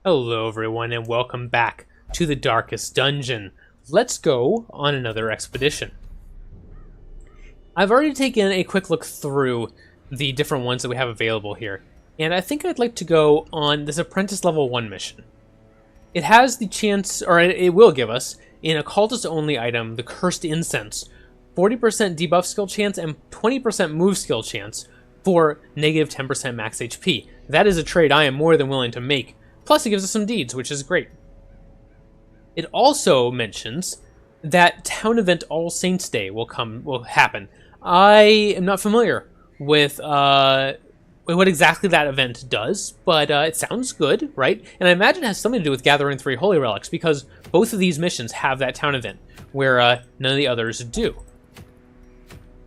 Hello everyone and welcome back to the Darkest Dungeon. Let's go on another expedition. I've already taken a quick look through the different ones that we have available here, and I think I'd like to go on this Apprentice Level 1 mission. It has the chance, or it will give us, an occultist-only item, the Cursed Incense, 40% debuff skill chance and 20% move skill chance for negative 10% max HP. That is a trade I am more than willing to make. Plus, it gives us some deeds, which is great. It also mentions that Town Event All Saints Day will happen. I am not familiar with what exactly that event does, but it sounds good, right? And I imagine it has something to do with gathering 3 holy relics, because both of these missions have that town event, where none of the others do.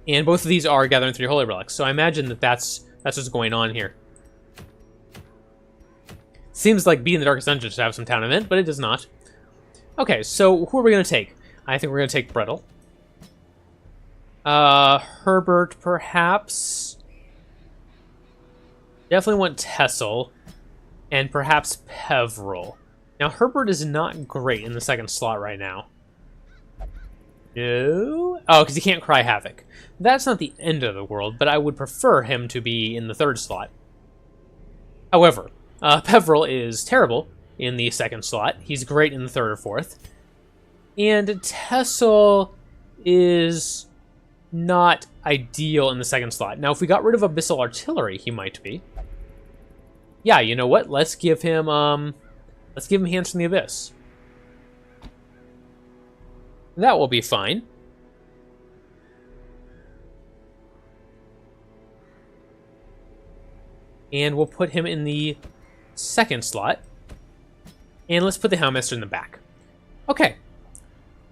And both of these are gathering 3 holy relics, so I imagine that that's what's going on here. Seems like being the Darkest Dungeon should have some town event, but it does not. Okay, so who are we going to take? I think we're going to take Brettel. Herbert, perhaps. Definitely want Tessel. And perhaps Peveril. Now, Herbert is not great in the second slot right now. No? Oh, because he can't cry Havoc. That's not the end of the world, but I would prefer him to be in the third slot. However, Peveril is terrible in the second slot. He's great in the third or fourth. And Tessel is not ideal in the second slot. Now, if we got rid of Abyssal Artillery, he might be. Yeah, you know what? Let's give him Hands from the Abyss. That will be fine. And we'll put him in the second slot. And let's put the Houndmaster in the back. Okay.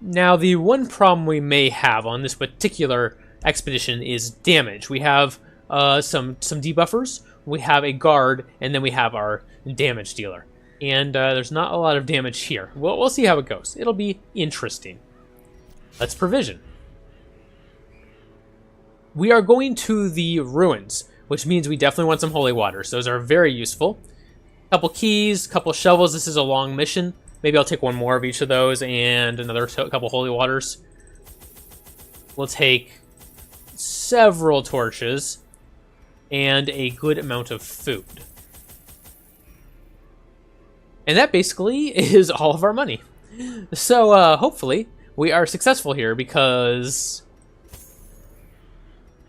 Now, the one problem we may have on this particular expedition is damage. We have some debuffers, we have a guard, and then we have our damage dealer. And there's not a lot of damage here. We'll see how it goes. It'll be interesting. Let's provision. We are going to the ruins, which means we definitely want some holy waters. Those are very useful. Couple keys, couple shovels. This is a long mission. Maybe I'll take one more of each of those and another couple holy waters. We'll take several torches and a good amount of food. And that basically is all of our money. So hopefully we are successful here, because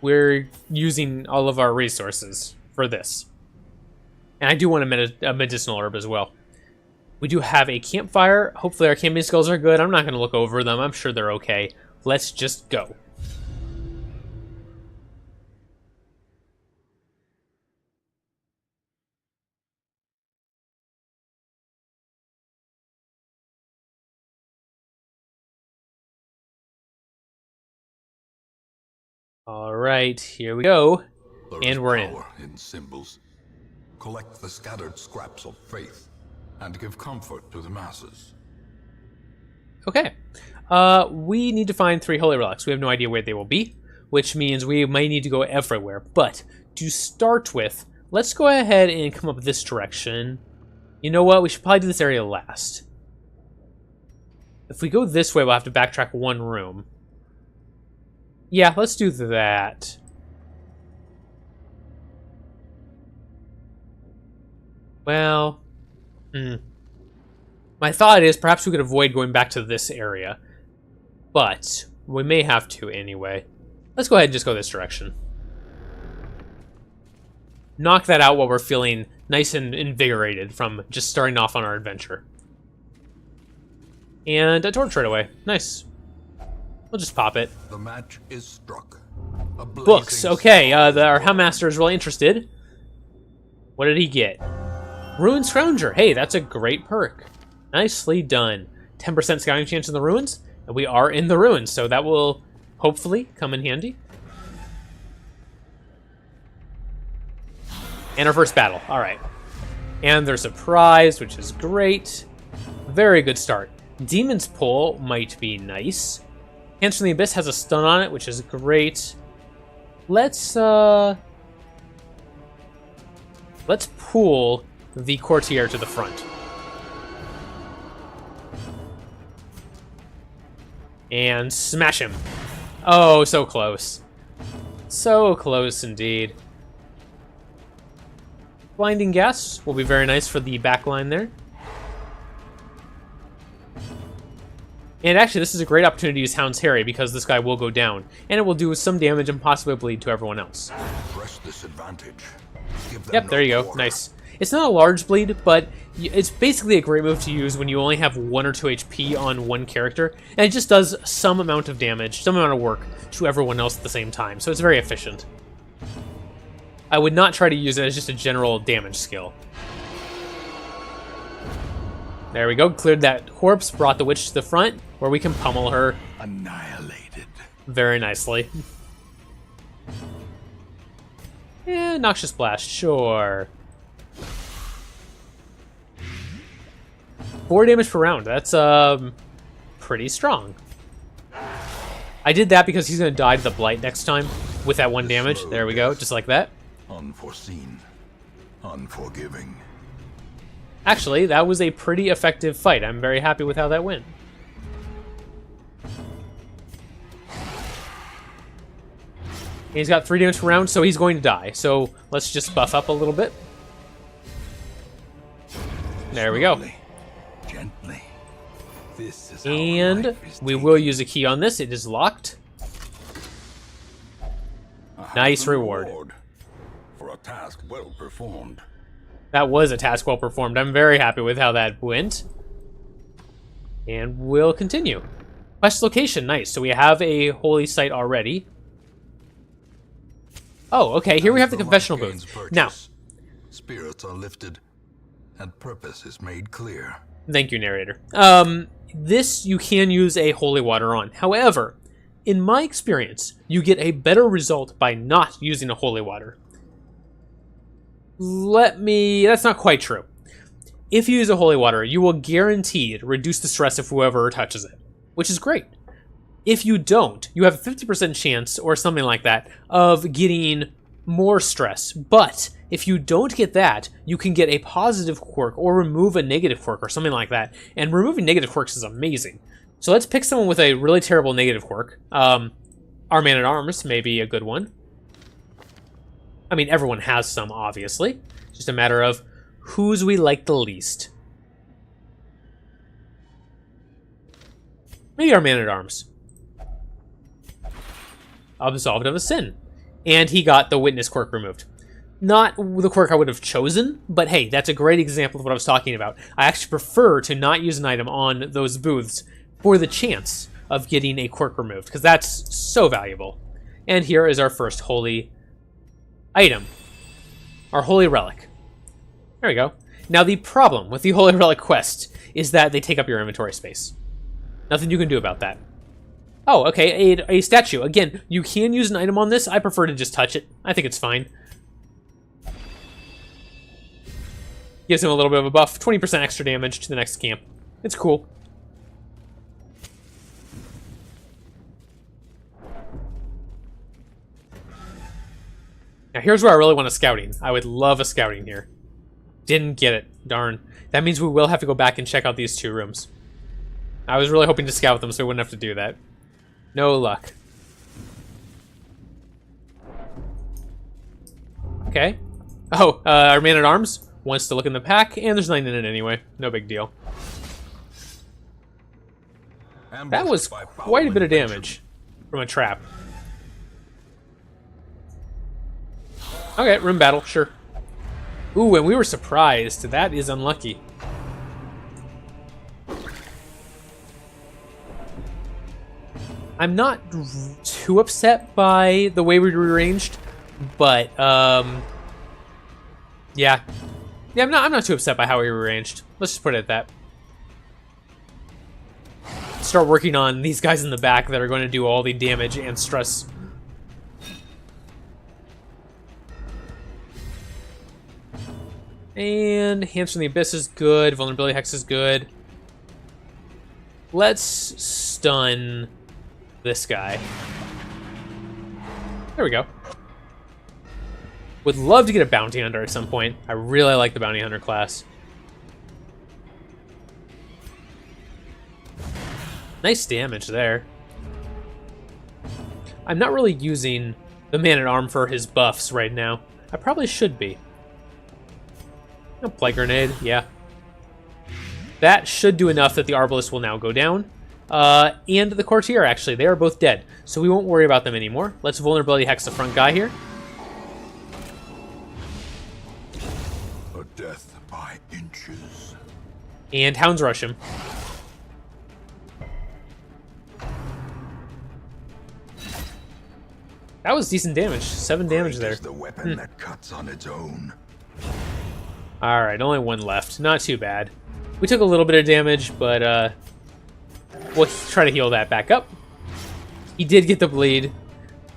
we're using all of our resources for this. And I do want a medicinal herb as well. We do have a campfire. Hopefully our camping skills are good. I'm not going to look over them. I'm sure they're okay. Let's just go. All right, here we go. And we're in. In symbols. Collect the scattered scraps of faith and give comfort to the masses. Okay. We need to find 3 holy relics. We have no idea where they will be, which means we may need to go everywhere. But to start with, let's go ahead and come up this direction. You know what? We should probably do this area last. If we go this way, we'll have to backtrack 1 room. Yeah, let's do that. Well, my thought is perhaps we could avoid going back to this area, but we may have to anyway. Let's go ahead and just go this direction. Knock that out while we're feeling nice and invigorated from just starting off on our adventure. And a torch right away. Nice. We'll just pop it. The match is struck. Books. Okay, our Houndmaster is really interested. What did he get? Ruin Scrounger. Hey, that's a great perk. Nicely done. 10% scouting chance in the ruins, and we are in the ruins, so that will hopefully come in handy. And our first battle. All right. And they're surprised, which is great. Very good start. Demon's Pull might be nice. Hands from the Abyss has a stun on it, which is great. Let's pull the courtier to the front. And smash him. Oh, so close. So close indeed. Blinding gas will be very nice for the back line there. And actually, this is a great opportunity to use Hound's Harry because this guy will go down. And it will do some damage and possibly bleed to everyone else. Press this advantage. Yep, there you go. Nice. It's not a large bleed, but it's basically a great move to use when you only have 1 or 2 HP on one character, and it just does some amount of damage, some amount of work to everyone else at the same time, so it's very efficient. I would not try to use it as just a general damage skill. There we go, cleared that corpse, brought the witch to the front, where we can pummel her. Annihilated. Very nicely. Yeah, Noxious Blast, sure. 4 damage per round. That's pretty strong. I did that because he's going to die to the Blight next time with that 1 damage. There we go, just like that. Unforeseen. Unforgiving. Actually, that was a pretty effective fight. I'm very happy with how that went. He's got 3 damage per round, so he's going to die. So let's just buff up a little bit. There we go. Gently. This is And we will use a key on this. It is locked. Nice reward. For a task well performed. That was a task well performed. I'm very happy with how that went. And we'll continue. Quest location, nice. So we have a holy site already. Oh, okay, here we have the confessional booth. Now, spirits are lifted and purpose is made clear. Thank you, narrator. This you can use a holy water on. However, in my experience, you get a better result by not using a holy water. That's not quite true. If you use a holy water, you will guaranteed reduce the stress of whoever touches it, which is great. If you don't, you have a 50% chance, or something like that, of getting more stress. But if you don't get that, you can get a positive quirk or remove a negative quirk or something like that. And removing negative quirks is amazing. So let's pick someone with a really terrible negative quirk. Our Man-at-Arms may be a good one. I mean, everyone has some, obviously. It's just a matter of whose we like the least. Maybe our Man-at-Arms. Absolved of a sin. And he got the witness quirk removed. Not the quirk I would have chosen, but hey, that's a great example of what I was talking about. I actually prefer to not use an item on those booths for the chance of getting a quirk removed, because that's so valuable. And here is our first holy item. Our holy relic. There we go. Now the problem with the holy relic quest is that they take up your inventory space. Nothing you can do about that. Oh, okay, a statue. Again, you can use an item on this. I prefer to just touch it. I think it's fine. Gives him a little bit of a buff. 20% extra damage to the next camp. It's cool. Now here's where I really want a scouting. I would love a scouting here. Didn't get it. Darn. That means we will have to go back and check out these 2 rooms. I was really hoping to scout them so we wouldn't have to do that. No luck. Okay. Oh, our Man-at-Arms wants to look in the pack, and there's 9 in it anyway. No big deal. That was quite a bit of damage from a trap. Okay, room battle, sure. Ooh, and we were surprised. That is unlucky. I'm not too upset by the way we rearranged, but yeah, I'm not too upset by how we rearranged. Let's just put it at that. Start working on these guys in the back that are going to do all the damage and stress. And Hands from the Abyss is good. Vulnerability Hex is good. Let's stun this guy. There we go. Would love to get a Bounty Hunter at some point. I really like the Bounty Hunter class. Nice damage there. I'm not really using the man-at-arm for his buffs right now. I probably should be. A plague grenade, yeah. That should do enough that the Arbalest will now go down. And the Courtier, actually. They are both dead, so we won't worry about them anymore. Let's vulnerability hex the front guy here. A death by inches. And Hounds rush him. That was decent damage. 7 damage there. The weapon that cuts on its own. Alright, only 1 left. Not too bad. We took a little bit of damage, but we'll try to heal that back up. He did get the bleed.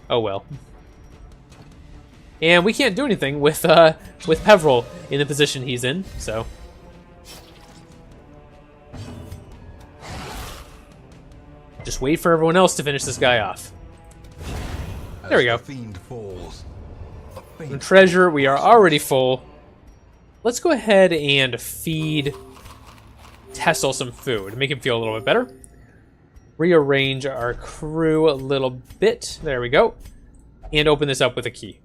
Oh well. And we can't do anything with Peveril in the position he's in, so. Just wait for everyone else to finish this guy off. There we go. Fiend falls, And treasure, we are already full. Let's go ahead and feed Tessel some food, make him feel a little bit better. Rearrange our crew a little bit. There we go. And open this up with a key.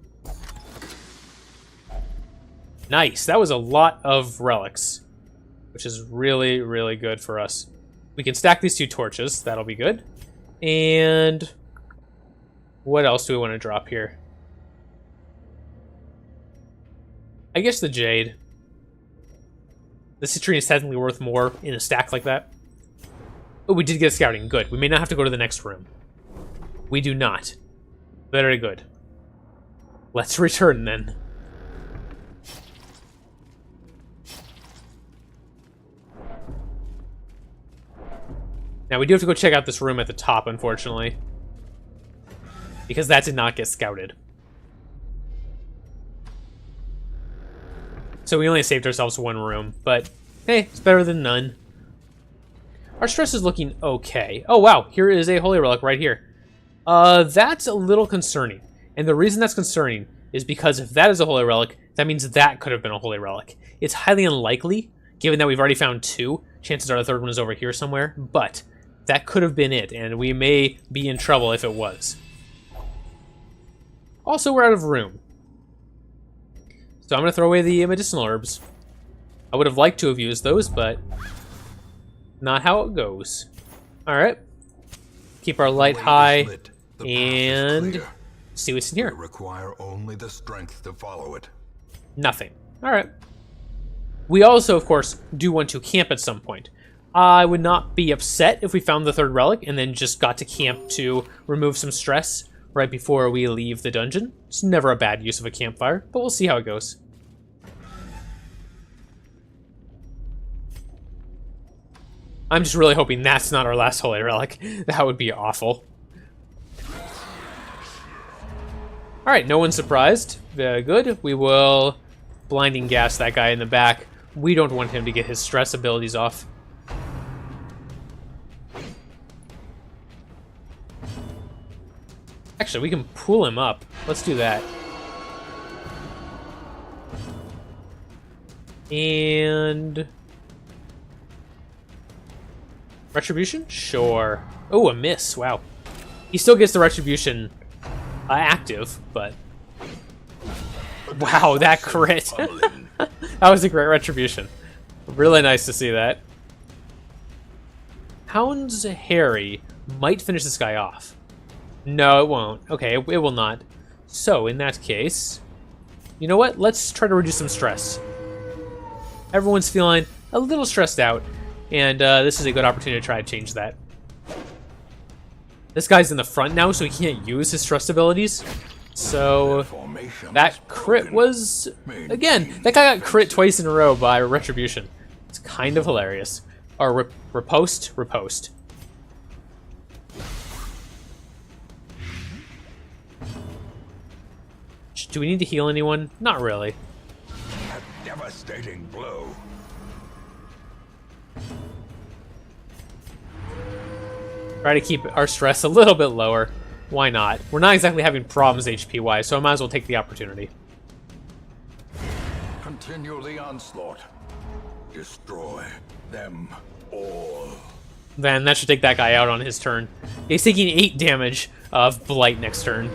Nice. That was a lot of relics, which is really, really good for us. We can stack these 2 torches. That'll be good. And what else do we want to drop here? I guess the Jade. The citrine is technically worth more in a stack like that. Oh, we did get scouting. Good. We may not have to go to the next room. We do not. Very good. Let's return then. Now, we do have to go check out this room at the top, unfortunately. Because that did not get scouted. So we only saved ourselves 1 room, but hey, it's better than none. Our stress is looking okay. Oh wow, here is a holy relic right here. That's a little concerning. And the reason that's concerning is because if that is a holy relic, that means that could have been a holy relic. It's highly unlikely, given that we've already found 2. Chances are the third one is over here somewhere, but that could have been it, and we may be in trouble if it was. Also, we're out of room. So I'm going to throw away the medicinal herbs. I would have liked to have used those, but not how it goes. Alright. Keep our light high and see what's in here. We require only the strength to follow it. Nothing. Alright. We also, of course, do want to camp at some point. I would not be upset if we found the 3rd relic and then just got to camp to remove some stress right before we leave the dungeon. It's never a bad use of a campfire, but we'll see how it goes. I'm just really hoping that's not our last holy relic. That would be awful. Alright, no one's surprised. Very good. We will blinding gas that guy in the back. We don't want him to get his stress abilities off. Actually, we can pull him up. Let's do that. And retribution? Sure. Oh, a miss. Wow. He still gets the retribution active, but wow, that crit. That was a great retribution. Really nice to see that. Hound's Harry might finish this guy off. No, it won't. Okay, it will not. So, in that case, you know what? Let's try to reduce some stress. Everyone's feeling a little stressed out, and this is a good opportunity to try to change that. This guy's in the front now, so he can't use his stress abilities. So, that crit was, again, that guy got crit twice in a row by retribution. It's kind of hilarious. Or riposte? Riposte. Do we need to heal anyone? Not really. A devastating blow. Try to keep our stress a little bit lower. Why not? We're not exactly having problems HP-wise, so I might as well take the opportunity. Continue the onslaught. Destroy them all. Then that should take that guy out on his turn. He's taking 8 damage of Blight next turn.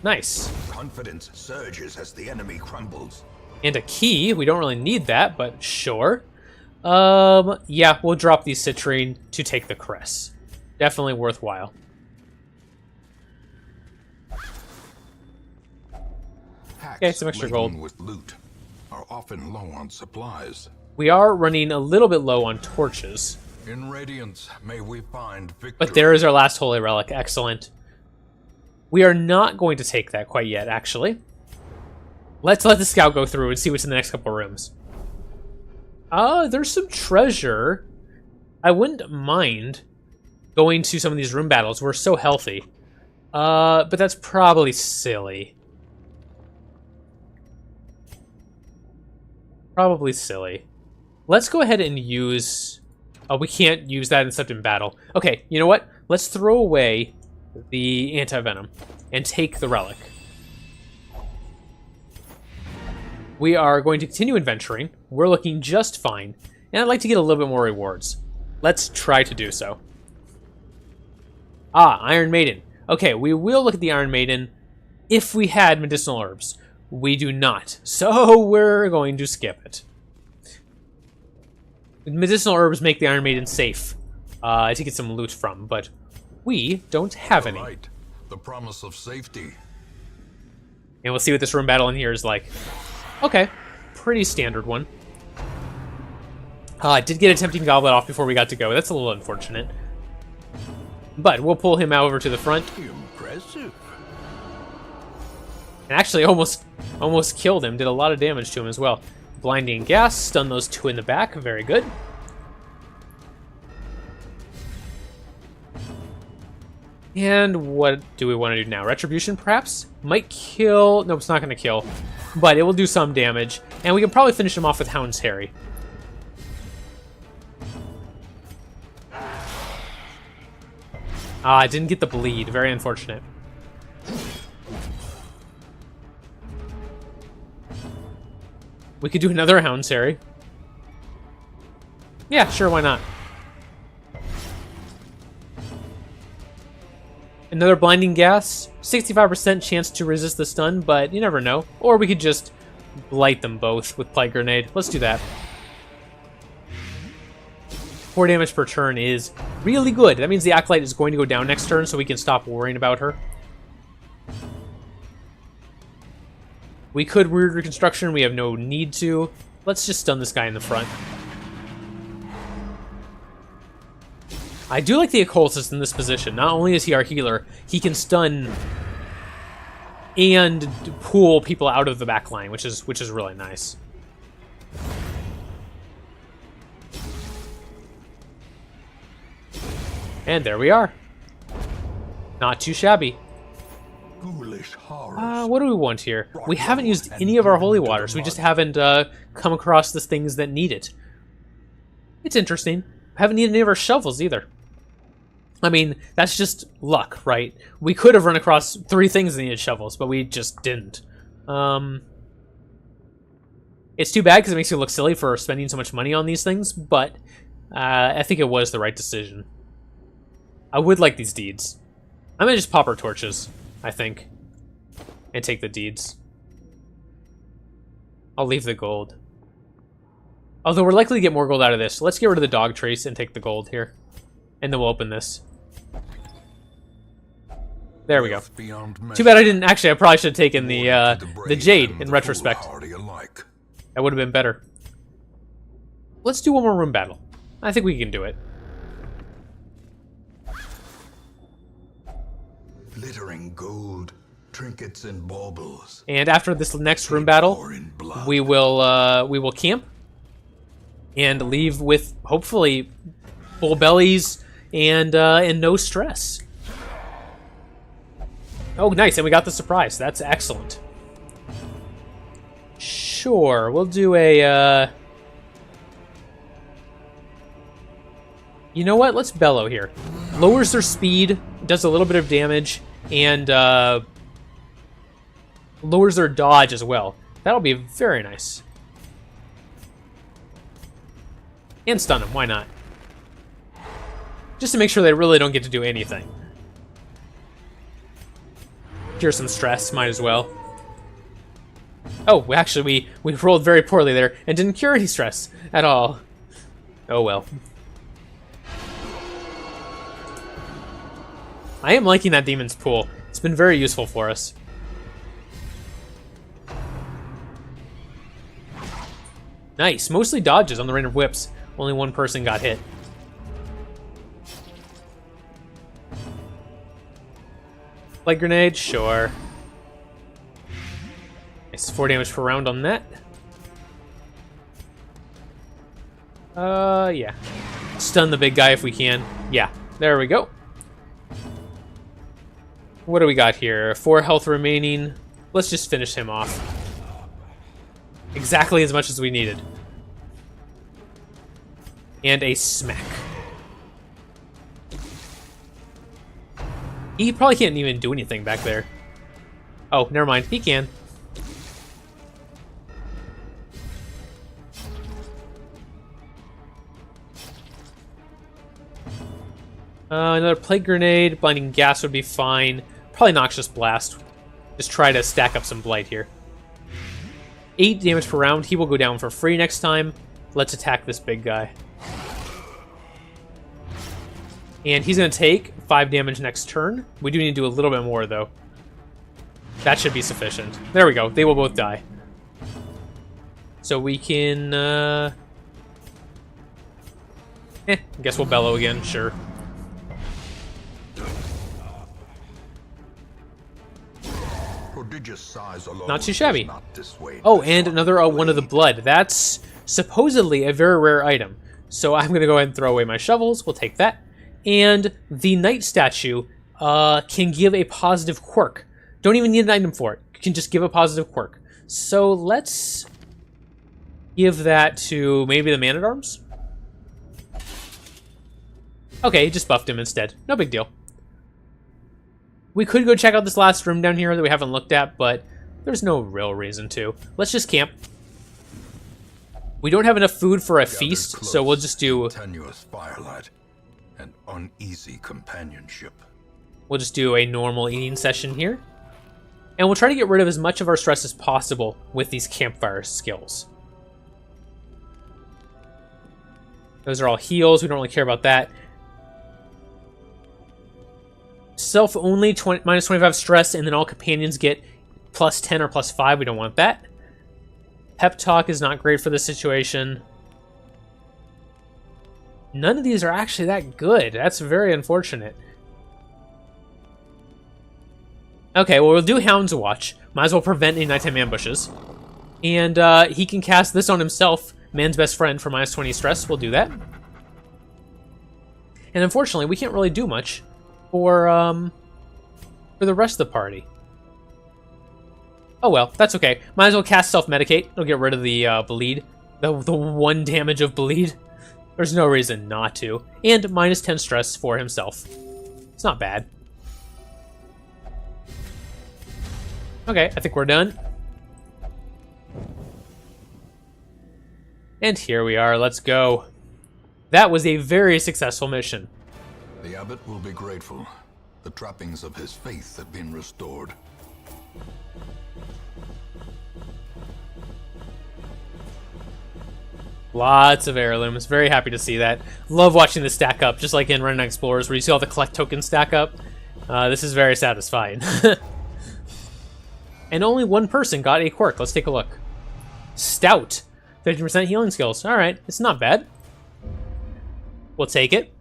Nice. Confidence surges as the enemy crumbles. And a key. We don't really need that, but sure. Yeah, we'll drop the citrine to take the cress. Definitely worthwhile. Okay, some extra gold. With loot are often low on supplies. We are running a little bit low on torches. In Radiance, may we find victory. But there is our last holy relic. Excellent. We are not going to take that quite yet, actually. Let's let the scout go through and see what's in the next couple rooms. There's some treasure. I wouldn't mind going to some of these room battles. We're so healthy. But that's probably silly. Probably silly. Let's go ahead and use... Oh, we can't use that except in battle. Okay, you know what? Let's throw away the anti-venom and take the relic. We are going to continue adventuring. We're looking just fine. And I'd like to get a little bit more rewards. Let's try to do so. Ah, Iron Maiden. Okay, we will look at the Iron Maiden if we had medicinal herbs. We do not. So we're going to skip it. Medicinal herbs make the Iron Maiden safe to get some loot from, but we don't have any. Right. The promise of safety. And we'll see what this room battle in here is like. Okay, pretty standard one. I did get a tempting goblet off before we got to go. That's a little unfortunate. But we'll pull him out over to the front. Impressive. And actually almost killed him. Did a lot of damage to him as well. Blinding gas, stun those 2 in the back. Very good. And what do we want to do now? Retribution, perhaps? Might kill... No, it's not going to kill. But it will do some damage. And we can probably finish him off with Hound's Harry. I didn't get the bleed. Very unfortunate. We could do another Hound's Harry. Yeah, sure, why not? Another blinding gas. 65% chance to resist the stun, but you never know. Or we could just blight them both with Plague Grenade. Let's do that. 4 damage per turn is really good. That means the Acolyte is going to go down next turn, so we can stop worrying about her. We could Weird Reconstruction. We have no need to. Let's just stun this guy in the front. I do like the Occultist in this position. Not only is he our healer, he can stun and pull people out of the back line, which is really nice. And there we are. Not too shabby. Ghoulish horrors. What do we want here? We haven't used any of our holy waters. We just haven't come across the things that need it. It's interesting. We haven't needed any of our shovels either. I mean, that's just luck, right? We could have run across 3 things that needed shovels, but we just didn't. It's too bad because it makes you look silly for spending so much money on these things, but I think it was the right decision. I would like these deeds. I'm going to just pop our torches, I think, and take the deeds. I'll leave the gold. Although we're likely to get more gold out of this. So let's get rid of the dog trace and take the gold here. And then we'll open this. There we go. Too bad I didn't... Actually, I probably should have taken the jade in retrospect. That would have been better. Let's do one more room battle. I think we can do it. Glittering gold, trinkets and baubles. And after this next room battle, we will camp and leave with hopefully full bellies and no stress. Oh, nice, and we got the surprise. That's excellent. Sure, we'll do a... You know what? Let's bellow here. Lowers their speed, does a little bit of damage, and lowers their dodge as well. That'll be very nice. And stun them, why not? Just to make sure they really don't get to do anything. Cure some stress, might as well. Oh, we rolled very poorly there and didn't cure any stress at all. Oh well. I am liking that Demon's Pool. It's been very useful for us. Nice. Mostly dodges on the Rain of Whips. Only one person got hit. Light grenade? Sure. Nice. 4 damage per round on that. Yeah. Stun the big guy if we can. Yeah. There we go. What do we got here? 4 health remaining. Let's just finish him off. Exactly as much as we needed. And a smack. He probably can't even do anything back there. Oh, never mind. He can. Another plague grenade. Blinding gas would be fine. Probably noxious blast. Just try to stack up some blight here. 8 damage per round. He will go down for free next time. Let's attack this big guy. And he's going to take 5 damage next turn. We do need to do a little bit more, though. That should be sufficient. There we go. They will both die. So we can... I guess we'll bellow again. Sure. Prodigious size alone Not too shabby. does not dissuade Oh, the and sharp another one of the blade. blood. That's supposedly a very rare item. So I'm going to go ahead and throw away my shovels. We'll take that. And the knight statue can give a positive quirk. Don't even need an item for it. You can just give a positive quirk. So let's give that to maybe the man-at-arms. Okay, just buffed him instead. No big deal. We could go check out this last room down here that we haven't looked at, but there's no real reason to. Let's just camp. We don't have enough food for a feast, so we'll just do... Tenuous firelight and uneasy companionship. We'll just do a normal eating session here. And we'll try to get rid of as much of our stress as possible with these campfire skills. Those are all heals. We don't really care about that. Self only, minus 25 stress, and then all companions get plus 10 or plus 5. We don't want that. Pep talk is not great for this situation. None of these are actually that good. That's very unfortunate. Okay, well, we'll do Hound's Watch. Might as well prevent any nighttime ambushes. And he can cast this on himself, Man's Best Friend, for minus 20 stress. We'll do that. And unfortunately, we can't really do much for the rest of the party. Oh well, that's okay. Might as well cast Self-Medicate. It'll get rid of the bleed. The 1 damage of bleed. There's no reason not to. And minus 10 stress for himself. It's not bad. Okay, I think we're done. And here we are, let's go. That was a very successful mission. The abbot will be grateful. The trappings of his faith have been restored. Lots of heirlooms. Very happy to see that. Love watching this stack up, just like in Run Explorers, where you see all the collect tokens stack up. This is very satisfying. And only one person got a quirk. Let's take a look. Stout. 50% healing skills. Alright, it's not bad. We'll take it.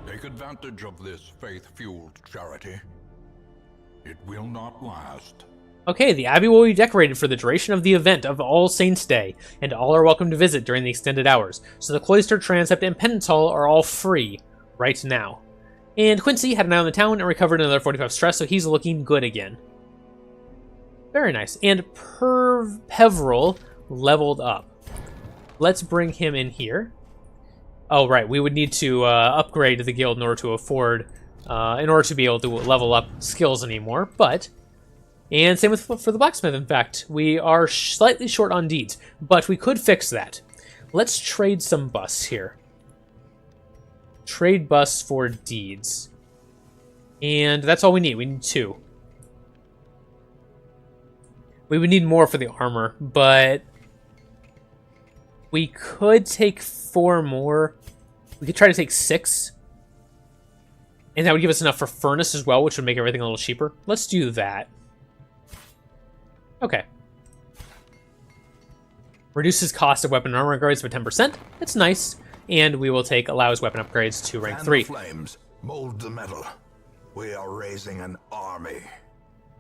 Take advantage of this faith-fueled charity. It will not last. Okay, the Abbey will be decorated for the duration of the event of All Saints' Day, and all are welcome to visit during the extended hours. So the Cloister, Transept, and Penance Hall are all free right now. And Quincy had an eye on the town and recovered another 45 stress, so he's looking good again. Very nice. And Peveril leveled up. Let's bring him in here. Oh, right. We would need to upgrade the guild in order to afford, in order to be able to level up skills anymore. But And same with for the blacksmith, in fact. We are slightly short on deeds, but we could fix that. Let's trade some busts here. Trade busts for deeds. And that's all we need. We need 2. We would need more for the armor, but we could take 4 more. We could try to take 6. And that would give us enough for furnace as well, which would make everything a little cheaper. Let's do that. Okay. Reduces cost of weapon and armor upgrades by 10%. That's nice. And we will take allows weapon upgrades to rank 3. Flames, mold the metal. We are raising an army.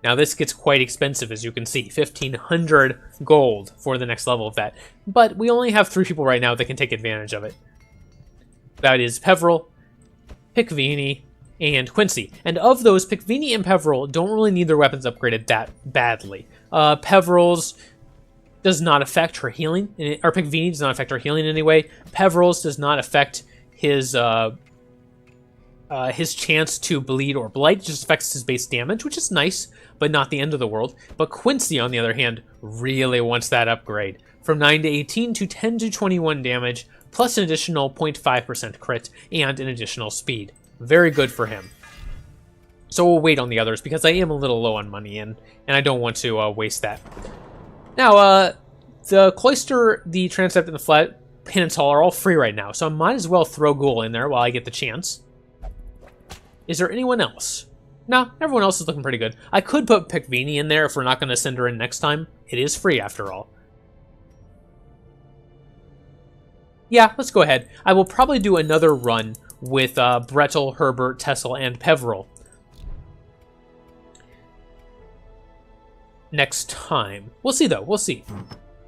Now this gets quite expensive, as you can see. 1,500 gold for the next level of that. But we only have 3 people right now that can take advantage of it. That is Peveril, Pickvini, and Quincy. And of those, Pickvini and Peveril don't really need their weapons upgraded that badly. Peveril's does not affect her healing, or Pickvini does not affect her healing in any way. Peveril's does not affect his chance to bleed or blight. It just affects his base damage, which is nice, but not the end of the world. But Quincy, on the other hand, really wants that upgrade. From 9 to 18 to 10 to 21 damage, plus an additional 0.5% crit, and an additional speed. Very good for him. So we'll wait on the others, because I am a little low on money, and I don't want to waste that. Now, the Cloister, the Transept, and the Flat Penance Hall are all free right now, so I might as well throw Ghoul in there while I get the chance. Is there anyone else? No, everyone else is looking pretty good. I could put Pickvini in there if we're not going to send her in next time. It is free, after all. Yeah, let's go ahead. I will probably do another run with Bretel, Herbert, Tessel, and Peveril next time. We'll see, though. We'll see.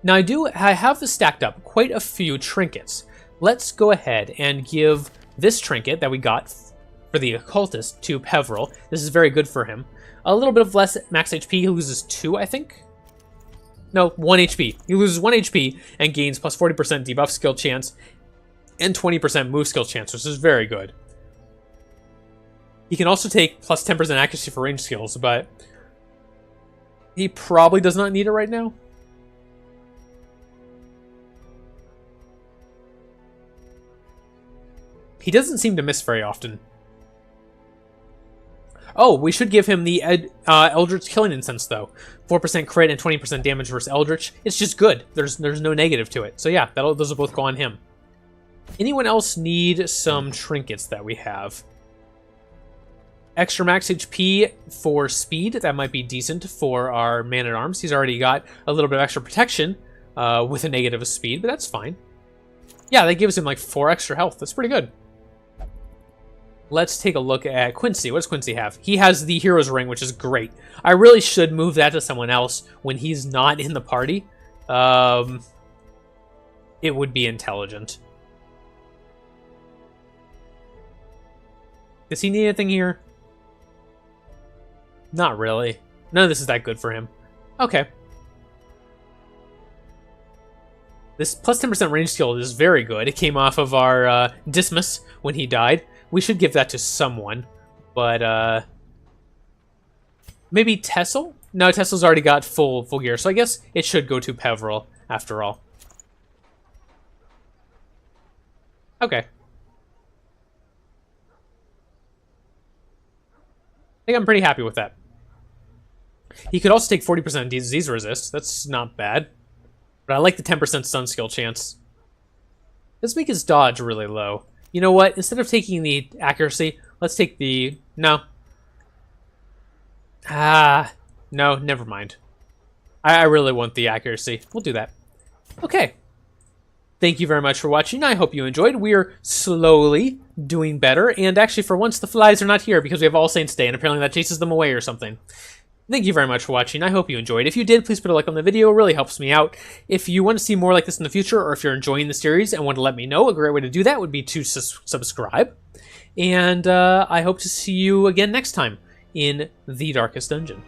Now, I have stacked up quite a few trinkets. Let's go ahead and give this trinket that we got for the occultist to Peveril. This is very good for him. A little bit of less max HP. He loses 2, I think. No, 1 HP. He loses 1 HP and gains plus 40% debuff skill chance and 20% move skill chance, which is very good. He can also take plus 10% accuracy for range skills, but he probably does not need it right now. He doesn't seem to miss very often. Oh, we should give him the Eldritch Killing Incense, though. 4% crit and 20% damage versus Eldritch. It's just good. There's no negative to it. So yeah, those will both go on him. Anyone else need some trinkets that we have? Extra max HP for speed. That might be decent for our man-at-arms. He's already got a little bit of extra protection with a negative of speed, but that's fine. Yeah, that gives him like 4 extra health. That's pretty good. Let's take a look at Quincy. What does Quincy have? He has the Hero's Ring, which is great. I really should move that to someone else when he's not in the party. It would be intelligent. Does he need anything here? Not really. None of this is that good for him. Okay. This plus 10% range skill is very good. It came off of our Dismas when he died. We should give that to someone, but maybe Tessel? No, Tessel's already got full gear, so I guess it should go to Peveril after all. Okay. I think I'm pretty happy with that. He could also take 40% disease resist. That's not bad. But I like the 10% stun skill chance. Let's make his dodge really low. You know what? Instead of taking the accuracy, let's take the... No. No, never mind. I really want the accuracy. We'll do that. Okay. Thank you very much for watching. I hope you enjoyed. We are slowly doing better. And actually, for once, the flies are not here because we have All Saints Day, and apparently that chases them away or something. Thank you very much for watching. I hope you enjoyed. If you did, please put a like on the video. It really helps me out. If you want to see more like this in the future, or if you're enjoying the series and want to let me know, a great way to do that would be to subscribe. And I hope to see you again next time in The Darkest Dungeon.